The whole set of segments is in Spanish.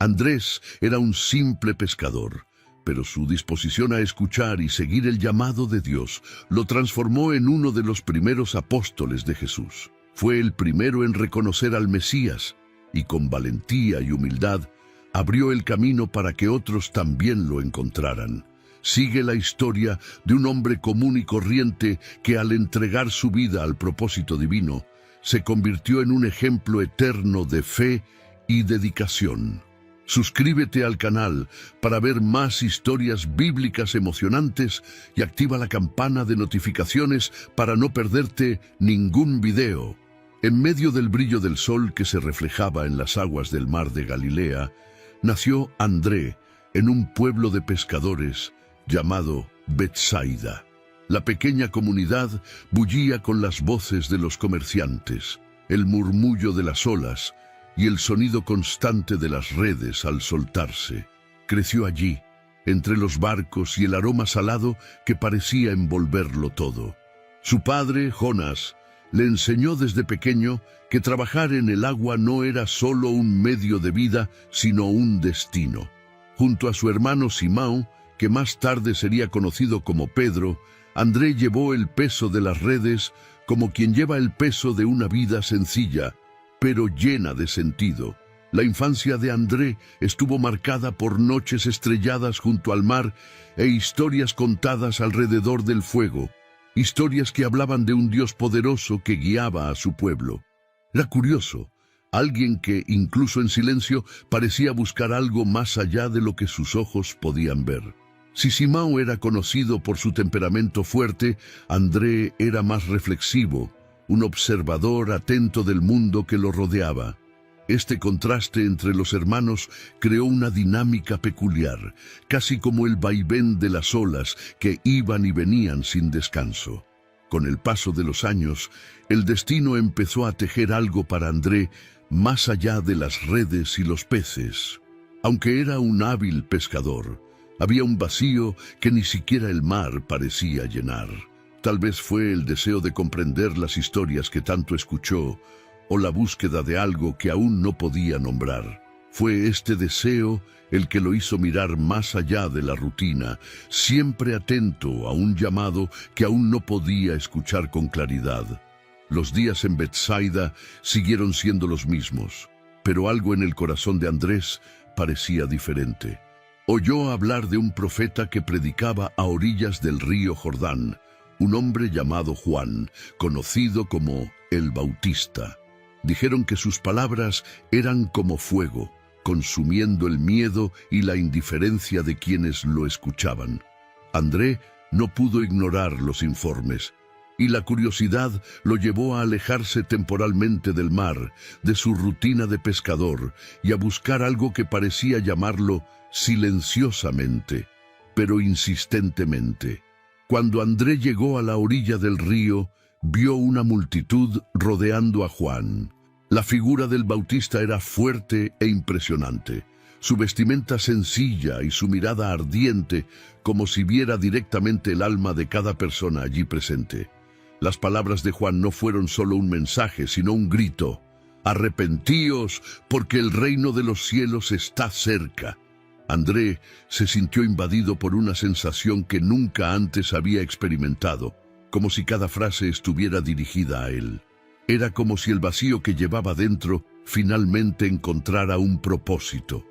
Andrés era un simple pescador, pero su disposición a escuchar y seguir el llamado de Dios lo transformó en uno de los primeros apóstoles de Jesús. Fue el primero en reconocer al Mesías y con valentía y humildad abrió el camino para que otros también lo encontraran. Sigue la historia de un hombre común y corriente que al entregar su vida al propósito divino, se convirtió en un ejemplo eterno de fe y dedicación. Suscríbete al canal para ver más historias bíblicas emocionantes y activa la campana de notificaciones para no perderte ningún video. En medio del brillo del sol que se reflejaba en las aguas del mar de Galilea, nació André en un pueblo de pescadores llamado Betsaida. La pequeña comunidad bullía con las voces de los comerciantes, el murmullo de las olas y el sonido constante de las redes al soltarse. Creció allí, entre los barcos y el aroma salado que parecía envolverlo todo. Su padre, Jonás, le enseñó desde pequeño que trabajar en el agua no era solo un medio de vida, sino un destino. Junto a su hermano Simón, que más tarde sería conocido como Pedro, André llevó el peso de las redes como quien lleva el peso de una vida sencilla, pero llena de sentido. La infancia de André estuvo marcada por noches estrelladas junto al mar e historias contadas alrededor del fuego, historias que hablaban de un Dios poderoso que guiaba a su pueblo. Era curioso, alguien que, incluso en silencio, parecía buscar algo más allá de lo que sus ojos podían ver. Si Simón era conocido por su temperamento fuerte, André era más reflexivo, un observador atento del mundo que lo rodeaba. Este contraste entre los hermanos creó una dinámica peculiar, casi como el vaivén de las olas que iban y venían sin descanso. Con el paso de los años, el destino empezó a tejer algo para André más allá de las redes y los peces. Aunque era un hábil pescador, había un vacío que ni siquiera el mar parecía llenar. Tal vez fue el deseo de comprender las historias que tanto escuchó, o la búsqueda de algo que aún no podía nombrar. Fue este deseo el que lo hizo mirar más allá de la rutina, siempre atento a un llamado que aún no podía escuchar con claridad. Los días en Betsaida siguieron siendo los mismos, pero algo en el corazón de Andrés parecía diferente. Oyó hablar de un profeta que predicaba a orillas del río Jordán, un hombre llamado Juan, conocido como el Bautista. Dijeron que sus palabras eran como fuego, consumiendo el miedo y la indiferencia de quienes lo escuchaban. André no pudo ignorar los informes, y la curiosidad lo llevó a alejarse temporalmente del mar, de su rutina de pescador, y a buscar algo que parecía llamarlo silenciosamente, pero insistentemente. Cuando André llegó a la orilla del río, vio una multitud rodeando a Juan. La figura del Bautista era fuerte e impresionante, su vestimenta sencilla y su mirada ardiente, como si viera directamente el alma de cada persona allí presente. Las palabras de Juan no fueron solo un mensaje, sino un grito: «Arrepentíos, porque el reino de los cielos está cerca». André se sintió invadido por una sensación que nunca antes había experimentado, como si cada frase estuviera dirigida a él. Era como si el vacío que llevaba dentro finalmente encontrara un propósito.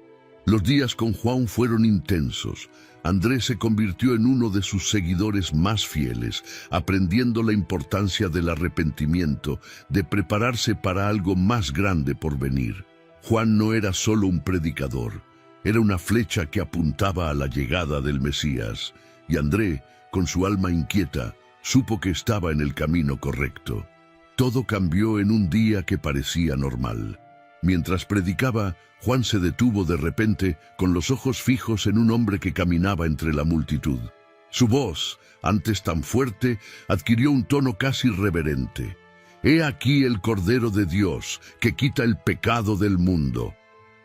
Los días con Juan fueron intensos. André se convirtió en uno de sus seguidores más fieles, aprendiendo la importancia del arrepentimiento, de prepararse para algo más grande por venir. Juan no era solo un predicador, era una flecha que apuntaba a la llegada del Mesías, y André, con su alma inquieta, supo que estaba en el camino correcto. Todo cambió en un día que parecía normal. Mientras predicaba, Juan se detuvo de repente, con los ojos fijos en un hombre que caminaba entre la multitud. Su voz, antes tan fuerte, adquirió un tono casi reverente. «He aquí el Cordero de Dios, que quita el pecado del mundo».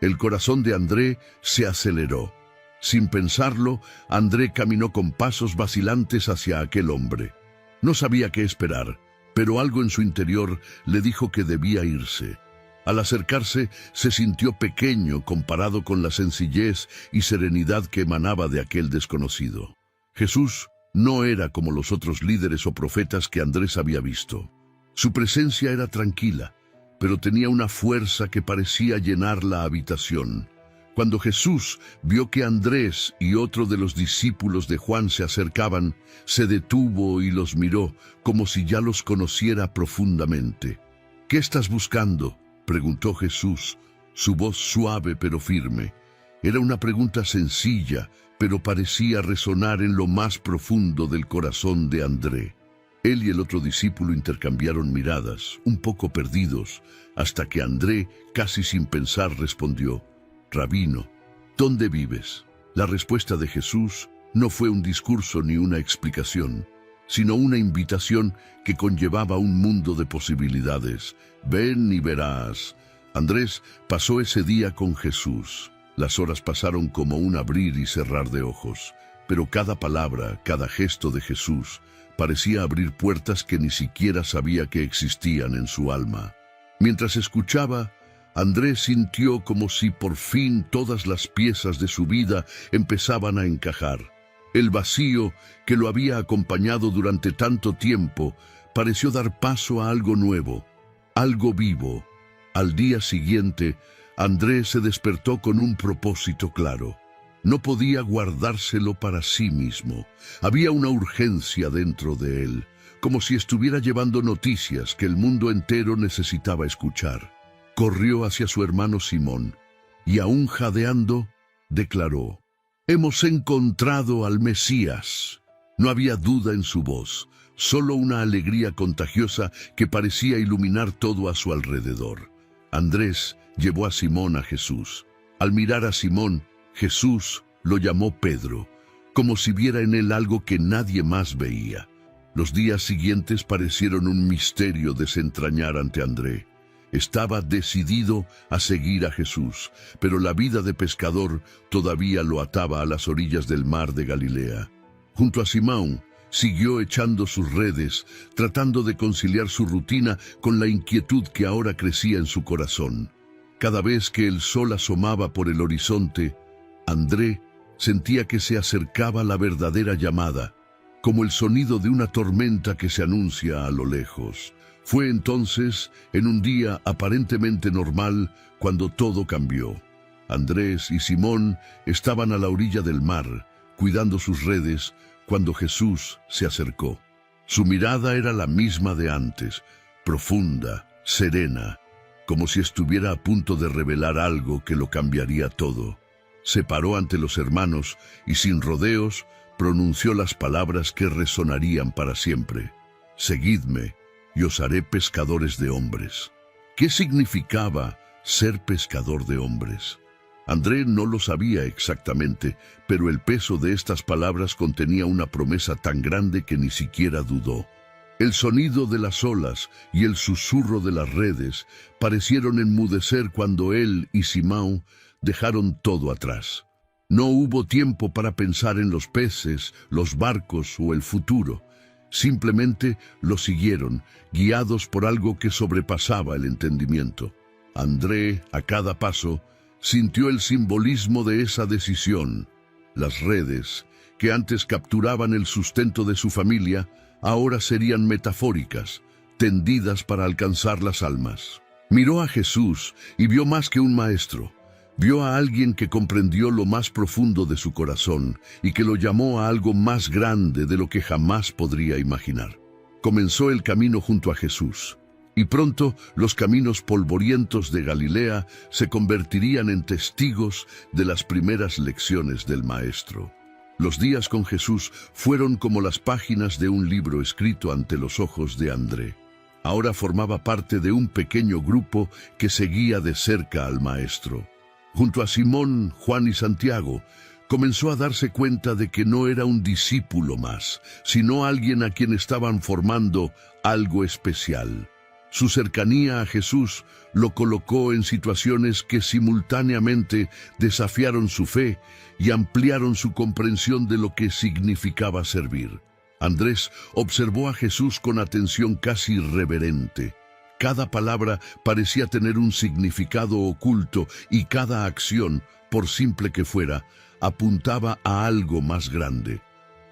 El corazón de André se aceleró. Sin pensarlo, André caminó con pasos vacilantes hacia aquel hombre. No sabía qué esperar, pero algo en su interior le dijo que debía irse. Al acercarse, se sintió pequeño comparado con la sencillez y serenidad que emanaba de aquel desconocido. Jesús no era como los otros líderes o profetas que Andrés había visto. Su presencia era tranquila, pero tenía una fuerza que parecía llenar la habitación. Cuando Jesús vio que Andrés y otro de los discípulos de Juan se acercaban, se detuvo y los miró como si ya los conociera profundamente. «¿Qué estás buscando?», preguntó Jesús, su voz suave pero firme. Era una pregunta sencilla, pero parecía resonar en lo más profundo del corazón de André. Él y el otro discípulo intercambiaron miradas, un poco perdidos, hasta que André, casi sin pensar, respondió: «Rabino, ¿dónde vives?». La respuesta de Jesús no fue un discurso ni una explicación, sino una invitación que conllevaba un mundo de posibilidades. «Ven y verás». Andrés pasó ese día con Jesús. Las horas pasaron como un abrir y cerrar de ojos, pero cada palabra, cada gesto de Jesús parecía abrir puertas que ni siquiera sabía que existían en su alma. Mientras escuchaba, Andrés sintió como si por fin todas las piezas de su vida empezaban a encajar. El vacío que lo había acompañado durante tanto tiempo pareció dar paso a algo nuevo, algo vivo. Al día siguiente, Andrés se despertó con un propósito claro. No podía guardárselo para sí mismo. Había una urgencia dentro de él, como si estuviera llevando noticias que el mundo entero necesitaba escuchar. Corrió hacia su hermano Simón y, aún jadeando, declaró: «Hemos encontrado al Mesías». No había duda en su voz, solo una alegría contagiosa que parecía iluminar todo a su alrededor. Andrés llevó a Simón a Jesús. Al mirar a Simón, Jesús lo llamó Pedro, como si viera en él algo que nadie más veía. Los días siguientes parecieron un misterio desentrañar ante André. Estaba decidido a seguir a Jesús, pero la vida de pescador todavía lo ataba a las orillas del mar de Galilea. Junto a Simón, siguió echando sus redes, tratando de conciliar su rutina con la inquietud que ahora crecía en su corazón. Cada vez que el sol asomaba por el horizonte, André sentía que se acercaba la verdadera llamada, como el sonido de una tormenta que se anuncia a lo lejos. Fue entonces, en un día aparentemente normal, cuando todo cambió. Andrés y Simón estaban a la orilla del mar, cuidando sus redes, cuando Jesús se acercó. Su mirada era la misma de antes, profunda, serena, como si estuviera a punto de revelar algo que lo cambiaría todo. Se paró ante los hermanos y, sin rodeos, pronunció las palabras que resonarían para siempre: «Seguidme, y os haré pescadores de hombres». ¿Qué significaba ser pescador de hombres? André no lo sabía exactamente, pero el peso de estas palabras contenía una promesa tan grande que ni siquiera dudó. El sonido de las olas y el susurro de las redes parecieron enmudecer cuando él y Simón dejaron todo atrás. No hubo tiempo para pensar en los peces, los barcos o el futuro. Simplemente lo siguieron, guiados por algo que sobrepasaba el entendimiento. André, a cada paso, sintió el simbolismo de esa decisión. Las redes, que antes capturaban el sustento de su familia, ahora serían metafóricas, tendidas para alcanzar las almas. Miró a Jesús y vio más que un maestro. Vio a alguien que comprendió lo más profundo de su corazón y que lo llamó a algo más grande de lo que jamás podría imaginar. Comenzó el camino junto a Jesús, y pronto los caminos polvorientos de Galilea se convertirían en testigos de las primeras lecciones del Maestro. Los días con Jesús fueron como las páginas de un libro escrito ante los ojos de André. Ahora formaba parte de un pequeño grupo que seguía de cerca al Maestro. Junto a Simón, Juan y Santiago, comenzó a darse cuenta de que no era un discípulo más, sino alguien a quien estaban formando algo especial. Su cercanía a Jesús lo colocó en situaciones que simultáneamente desafiaron su fe y ampliaron su comprensión de lo que significaba servir. Andrés observó a Jesús con atención casi reverente. Cada palabra parecía tener un significado oculto y cada acción, por simple que fuera, apuntaba a algo más grande.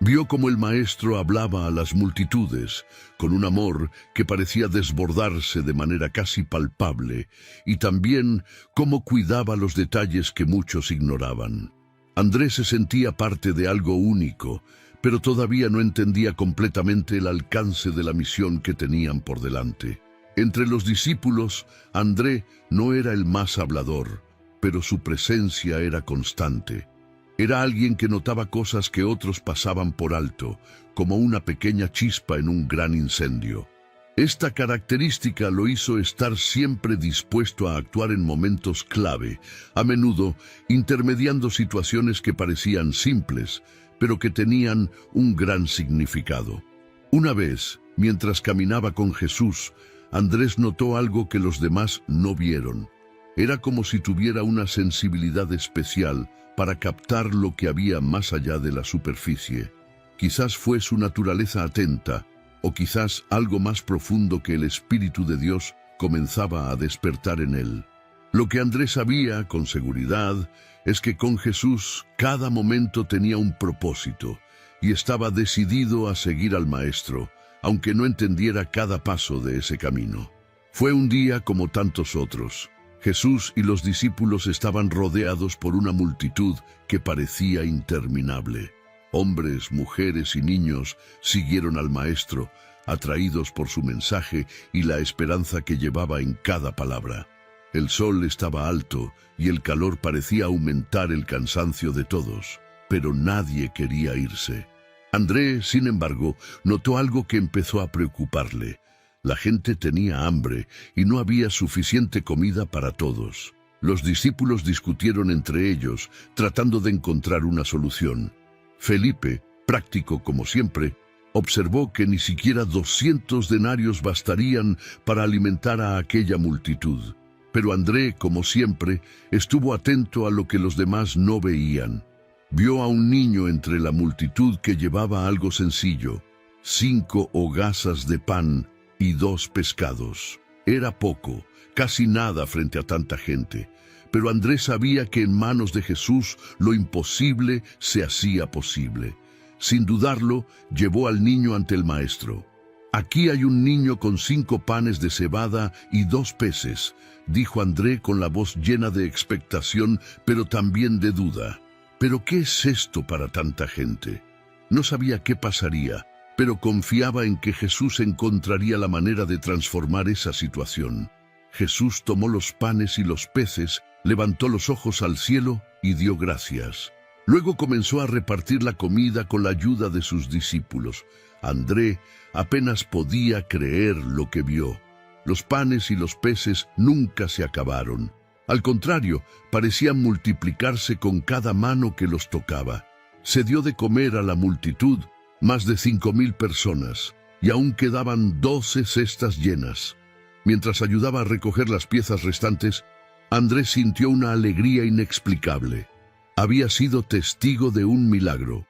Vio cómo el maestro hablaba a las multitudes, con un amor que parecía desbordarse de manera casi palpable, y también cómo cuidaba los detalles que muchos ignoraban. Andrés se sentía parte de algo único, pero todavía no entendía completamente el alcance de la misión que tenían por delante. Entre los discípulos, André no era el más hablador, pero su presencia era constante. Era alguien que notaba cosas que otros pasaban por alto, como una pequeña chispa en un gran incendio. Esta característica lo hizo estar siempre dispuesto a actuar en momentos clave, a menudo intermediando situaciones que parecían simples, pero que tenían un gran significado. Una vez, mientras caminaba con Jesús, Andrés notó algo que los demás no vieron. Era como si tuviera una sensibilidad especial para captar lo que había más allá de la superficie. Quizás fue su naturaleza atenta, o quizás algo más profundo que el Espíritu de Dios comenzaba a despertar en él. Lo que Andrés sabía con seguridad es que con Jesús cada momento tenía un propósito y estaba decidido a seguir al Maestro, aunque no entendiera cada paso de ese camino. Fue un día como tantos otros. Jesús y los discípulos estaban rodeados por una multitud que parecía interminable. Hombres, mujeres y niños siguieron al Maestro, atraídos por su mensaje y la esperanza que llevaba en cada palabra. El sol estaba alto y el calor parecía aumentar el cansancio de todos, pero nadie quería irse. André, sin embargo, notó algo que empezó a preocuparle. La gente tenía hambre y no había suficiente comida para todos. Los discípulos discutieron entre ellos, tratando de encontrar una solución. Felipe, práctico como siempre, observó que ni siquiera 200 denarios bastarían para alimentar a aquella multitud. Pero André, como siempre, estuvo atento a lo que los demás no veían. Vio a un niño entre la multitud que llevaba algo sencillo: 5 hogazas de pan y 2 pescados. Era poco, casi nada frente a tanta gente, pero Andrés sabía que en manos de Jesús lo imposible se hacía posible. Sin dudarlo, llevó al niño ante el Maestro. «Aquí hay un niño con 5 panes de cebada y 2 peces», dijo André con la voz llena de expectación, pero también de duda. «¿Pero qué es esto para tanta gente?». No sabía qué pasaría, pero confiaba en que Jesús encontraría la manera de transformar esa situación. Jesús tomó los panes y los peces, levantó los ojos al cielo y dio gracias. Luego comenzó a repartir la comida con la ayuda de sus discípulos. André apenas podía creer lo que vio. Los panes y los peces nunca se acabaron. Al contrario, parecían multiplicarse con cada mano que los tocaba. Se dio de comer a la multitud, más de 5,000 personas, y aún quedaban 12 cestas llenas. Mientras ayudaba a recoger las piezas restantes, Andrés sintió una alegría inexplicable. Había sido testigo de un milagro.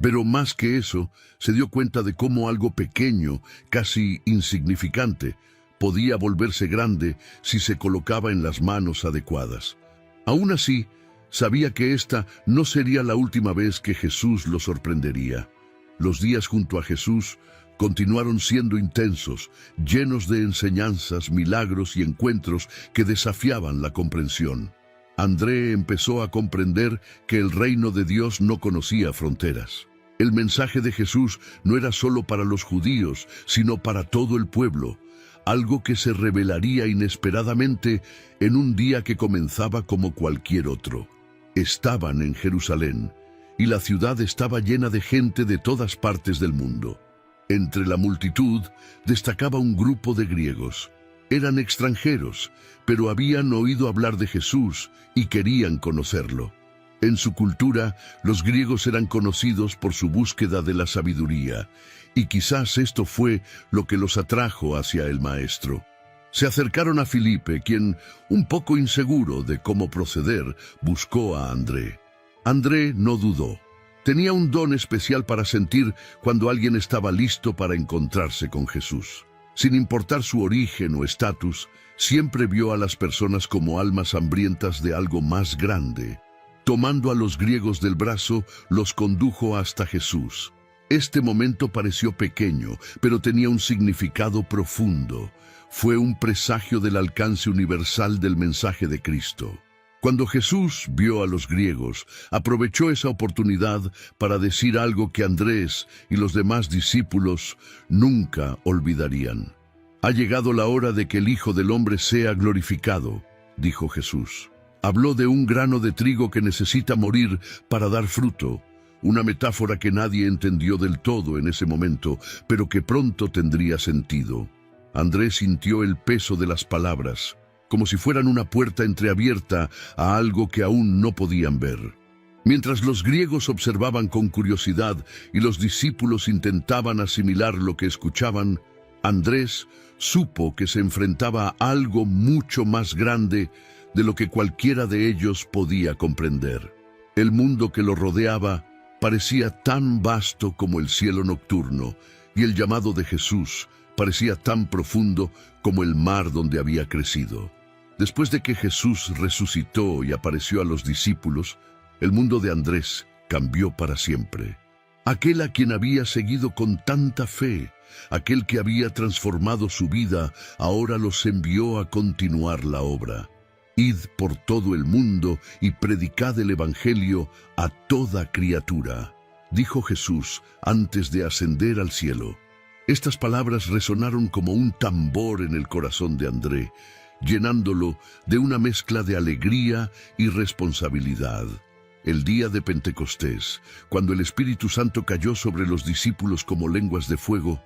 Pero más que eso, se dio cuenta de cómo algo pequeño, casi insignificante, podía volverse grande si se colocaba en las manos adecuadas. Aún así, sabía que esta no sería la última vez que Jesús lo sorprendería. Los días junto a Jesús continuaron siendo intensos, llenos de enseñanzas, milagros y encuentros que desafiaban la comprensión. André empezó a comprender que el reino de Dios no conocía fronteras. El mensaje de Jesús no era solo para los judíos, sino para todo el pueblo, algo que se revelaría inesperadamente en un día que comenzaba como cualquier otro. Estaban en Jerusalén, y la ciudad estaba llena de gente de todas partes del mundo. Entre la multitud destacaba un grupo de griegos. Eran extranjeros, pero habían oído hablar de Jesús y querían conocerlo. En su cultura, los griegos eran conocidos por su búsqueda de la sabiduría, y quizás esto fue lo que los atrajo hacia el Maestro. Se acercaron a Felipe, quien, un poco inseguro de cómo proceder, buscó a André. André no dudó. Tenía un don especial para sentir cuando alguien estaba listo para encontrarse con Jesús. Sin importar su origen o estatus, siempre vio a las personas como almas hambrientas de algo más grande. Tomando a los griegos del brazo, los condujo hasta Jesús. Este momento pareció pequeño, pero tenía un significado profundo. Fue un presagio del alcance universal del mensaje de Cristo. Cuando Jesús vio a los griegos, aprovechó esa oportunidad para decir algo que Andrés y los demás discípulos nunca olvidarían. «Ha llegado la hora de que el Hijo del Hombre sea glorificado», dijo Jesús. Habló de un grano de trigo que necesita morir para dar fruto, una metáfora que nadie entendió del todo en ese momento, pero que pronto tendría sentido. Andrés sintió el peso de las palabras, como si fueran una puerta entreabierta a algo que aún no podían ver. Mientras los griegos observaban con curiosidad y los discípulos intentaban asimilar lo que escuchaban, Andrés supo que se enfrentaba a algo mucho más grande de lo que cualquiera de ellos podía comprender. El mundo que lo rodeaba parecía tan vasto como el cielo nocturno, y el llamado de Jesús parecía tan profundo como el mar donde había crecido. Después de que Jesús resucitó y apareció a los discípulos, el mundo de Andrés cambió para siempre. Aquel a quien había seguido con tanta fe, aquel que había transformado su vida, ahora los envió a continuar la obra. «Id por todo el mundo y predicad el Evangelio a toda criatura», dijo Jesús antes de ascender al cielo. Estas palabras resonaron como un tambor en el corazón de André, llenándolo de una mezcla de alegría y responsabilidad. El día de Pentecostés, cuando el Espíritu Santo cayó sobre los discípulos como lenguas de fuego,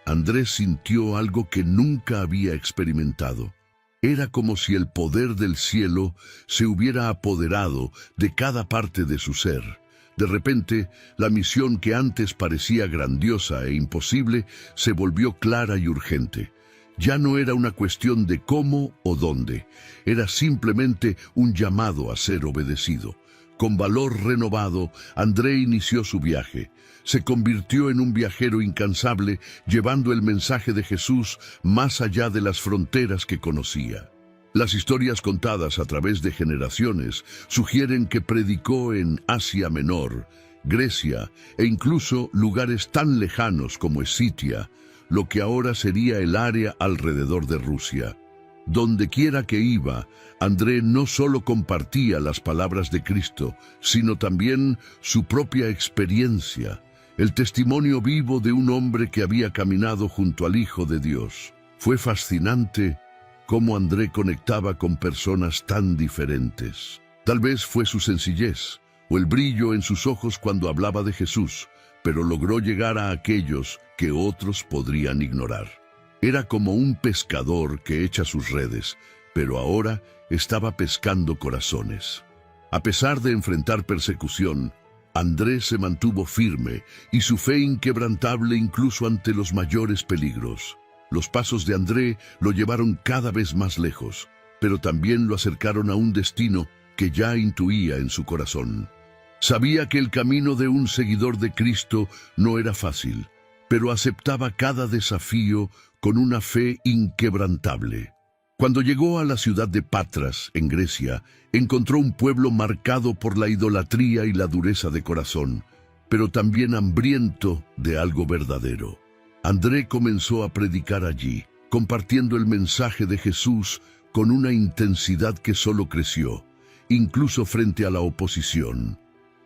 Andrés sintió algo que nunca había experimentado. Era como si el poder del cielo se hubiera apoderado de cada parte de su ser. De repente, la misión que antes parecía grandiosa e imposible se volvió clara y urgente. Ya no era una cuestión de cómo o dónde, era simplemente un llamado a ser obedecido. Con valor renovado, André inició su viaje. Se convirtió en un viajero incansable, llevando el mensaje de Jesús más allá de las fronteras que conocía. Las historias contadas a través de generaciones sugieren que predicó en Asia Menor, Grecia e incluso lugares tan lejanos como Escitia, lo que ahora sería el área alrededor de Rusia. Donde quiera que iba, André no solo compartía las palabras de Cristo, sino también su propia experiencia, el testimonio vivo de un hombre que había caminado junto al Hijo de Dios. Fue fascinante cómo André conectaba con personas tan diferentes. Tal vez fue su sencillez o el brillo en sus ojos cuando hablaba de Jesús, pero logró llegar a aquellos que otros podrían ignorar. Era como un pescador que echa sus redes, pero ahora estaba pescando corazones. A pesar de enfrentar persecución, Andrés se mantuvo firme y su fe inquebrantable incluso ante los mayores peligros. Los pasos de André lo llevaron cada vez más lejos, pero también lo acercaron a un destino que ya intuía en su corazón. Sabía que el camino de un seguidor de Cristo no era fácil, pero aceptaba cada desafío con una fe inquebrantable. Cuando llegó a la ciudad de Patras, en Grecia, encontró un pueblo marcado por la idolatría y la dureza de corazón, pero también hambriento de algo verdadero. André comenzó a predicar allí, compartiendo el mensaje de Jesús con una intensidad que solo creció, incluso frente a la oposición.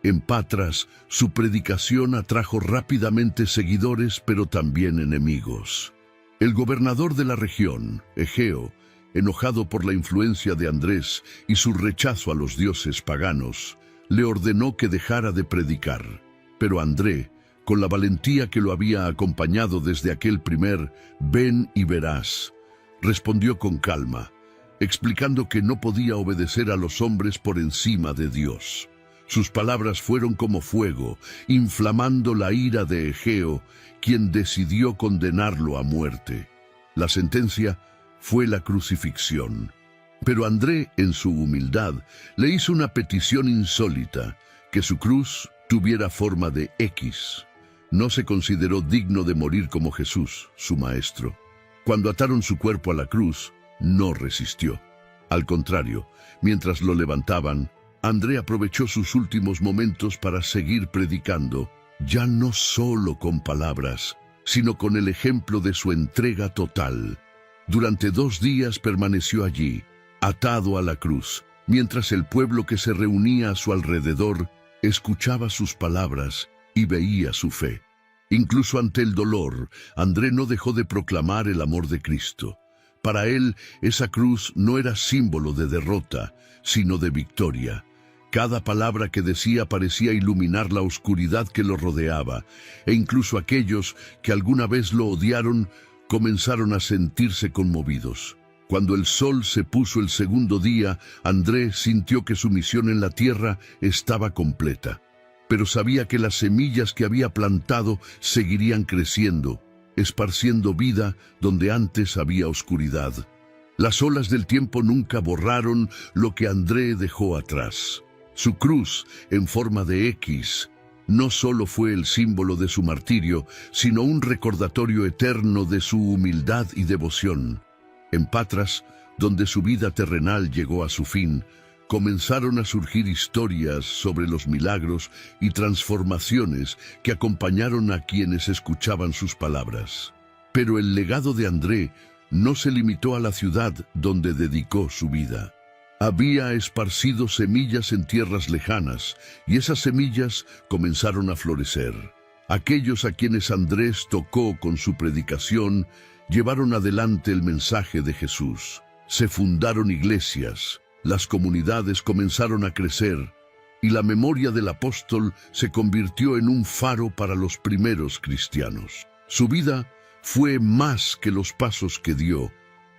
En Patras, su predicación atrajo rápidamente seguidores, pero también enemigos. El gobernador de la región, Egeo, enojado por la influencia de Andrés y su rechazo a los dioses paganos, le ordenó que dejara de predicar. Pero André, con la valentía que lo había acompañado desde aquel primer «ven y verás», respondió con calma, explicando que no podía obedecer a los hombres por encima de Dios. Sus palabras fueron como fuego, inflamando la ira de Egeo, quien decidió condenarlo a muerte. La sentencia fue la crucifixión. Pero André, en su humildad, le hizo una petición insólita, que su cruz tuviera forma de X. No se consideró digno de morir como Jesús, su maestro. Cuando ataron su cuerpo a la cruz, no resistió. Al contrario, mientras lo levantaban, André aprovechó sus últimos momentos para seguir predicando, ya no solo con palabras, sino con el ejemplo de su entrega total. Durante 2 días permaneció allí, atado a la cruz, mientras el pueblo que se reunía a su alrededor escuchaba sus palabras y veía su fe. Incluso ante el dolor, André no dejó de proclamar el amor de Cristo. Para él, esa cruz no era símbolo de derrota, sino de victoria. Cada palabra que decía parecía iluminar la oscuridad que lo rodeaba, e incluso aquellos que alguna vez lo odiaron comenzaron a sentirse conmovidos. Cuando el sol se puso el segundo día, André sintió que su misión en la tierra estaba completa. Pero sabía que las semillas que había plantado seguirían creciendo, esparciendo vida donde antes había oscuridad. Las olas del tiempo nunca borraron lo que André dejó atrás. Su cruz, en forma de X, no solo fue el símbolo de su martirio, sino un recordatorio eterno de su humildad y devoción. En Patras, donde su vida terrenal llegó a su fin, comenzaron a surgir historias sobre los milagros y transformaciones que acompañaron a quienes escuchaban sus palabras. Pero el legado de André no se limitó a la ciudad donde dedicó su vida. Había esparcido semillas en tierras lejanas, y esas semillas comenzaron a florecer. Aquellos a quienes Andrés tocó con su predicación llevaron adelante el mensaje de Jesús. Se fundaron iglesias, las comunidades comenzaron a crecer, y la memoria del apóstol se convirtió en un faro para los primeros cristianos. Su vida fue más que los pasos que dio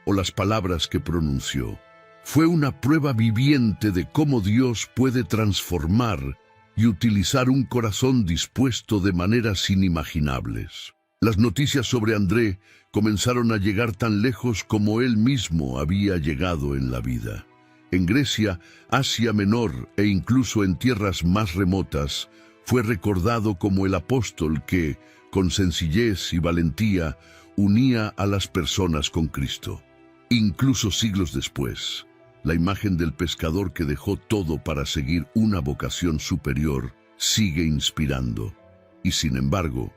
o las palabras que pronunció. Fue una prueba viviente de cómo Dios puede transformar y utilizar un corazón dispuesto de maneras inimaginables. Las noticias sobre André comenzaron a llegar tan lejos como él mismo había llegado en la vida. En Grecia, Asia Menor e incluso en tierras más remotas, fue recordado como el apóstol que, con sencillez y valentía, unía a las personas con Cristo. Incluso siglos después, la imagen del pescador que dejó todo para seguir una vocación superior sigue inspirando. Y sin embargo,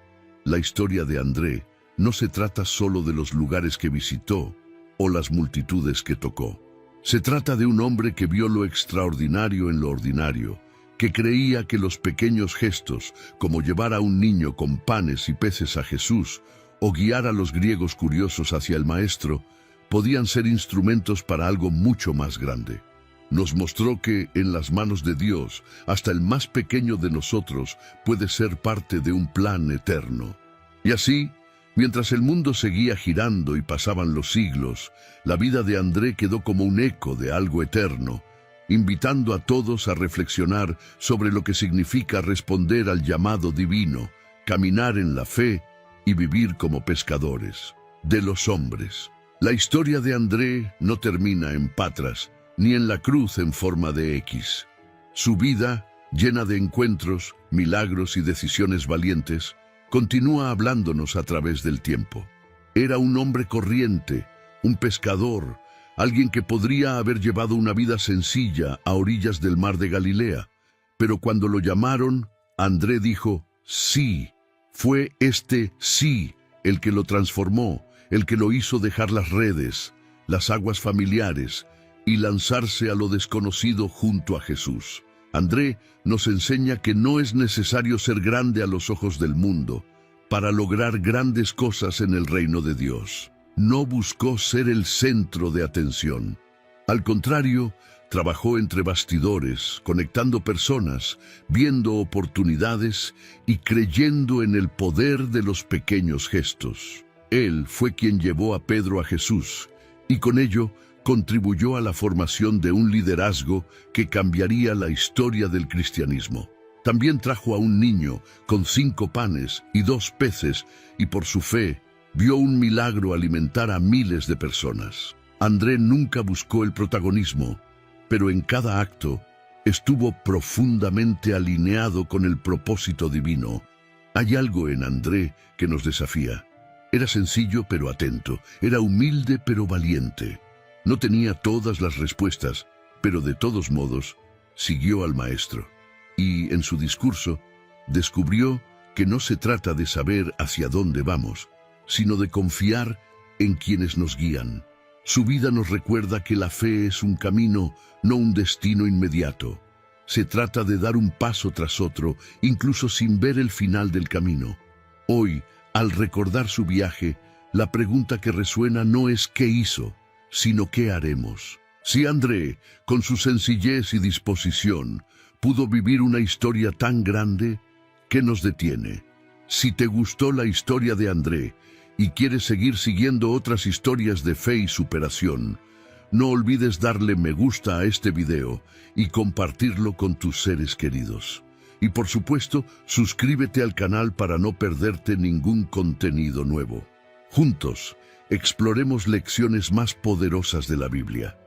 la historia de André no se trata solo de los lugares que visitó o las multitudes que tocó. Se trata de un hombre que vio lo extraordinario en lo ordinario, que creía que los pequeños gestos, como llevar a un niño con panes y peces a Jesús o guiar a los griegos curiosos hacia el Maestro, podían ser instrumentos para algo mucho más grande. Nos mostró que, en las manos de Dios, hasta el más pequeño de nosotros puede ser parte de un plan eterno. Y así, mientras el mundo seguía girando y pasaban los siglos, la vida de André quedó como un eco de algo eterno, invitando a todos a reflexionar sobre lo que significa responder al llamado divino, caminar en la fe y vivir como pescadores de los hombres. La historia de André no termina en Patras, ni en la cruz en forma de X. Su vida, llena de encuentros, milagros y decisiones valientes, continúa hablándonos a través del tiempo. Era un hombre corriente, un pescador, alguien que podría haber llevado una vida sencilla a orillas del mar de Galilea. Pero cuando lo llamaron, André dijo, sí. Fue este sí el que lo transformó, el que lo hizo dejar las redes, las aguas familiares y lanzarse a lo desconocido junto a Jesús. André nos enseña que no es necesario ser grande a los ojos del mundo para lograr grandes cosas en el reino de Dios. No buscó ser el centro de atención. Al contrario, trabajó entre bastidores, conectando personas, viendo oportunidades y creyendo en el poder de los pequeños gestos. Él fue quien llevó a Pedro a Jesús y con ello contribuyó a la formación de un liderazgo que cambiaría la historia del cristianismo. También trajo a un niño con 5 panes y 2 peces y por su fe vio un milagro alimentar a miles de personas. André nunca buscó el protagonismo, pero en cada acto estuvo profundamente alineado con el propósito divino. Hay algo en André que nos desafía. Era sencillo pero atento, era humilde pero valiente. No tenía todas las respuestas, pero de todos modos, siguió al Maestro. Y en su discurso, descubrió que no se trata de saber hacia dónde vamos, sino de confiar en quienes nos guían. Su vida nos recuerda que la fe es un camino, no un destino inmediato. Se trata de dar un paso tras otro, incluso sin ver el final del camino. Hoy, al recordar su viaje, la pregunta que resuena no es ¿qué hizo?, sino ¿qué haremos? Si André, con su sencillez y disposición, pudo vivir una historia tan grande, ¿qué nos detiene? Si te gustó la historia de André y quieres seguir siguiendo otras historias de fe y superación, no olvides darle me gusta a este video y compartirlo con tus seres queridos. Y por supuesto, suscríbete al canal para no perderte ningún contenido nuevo. Juntos, exploremos lecciones más poderosas de la Biblia.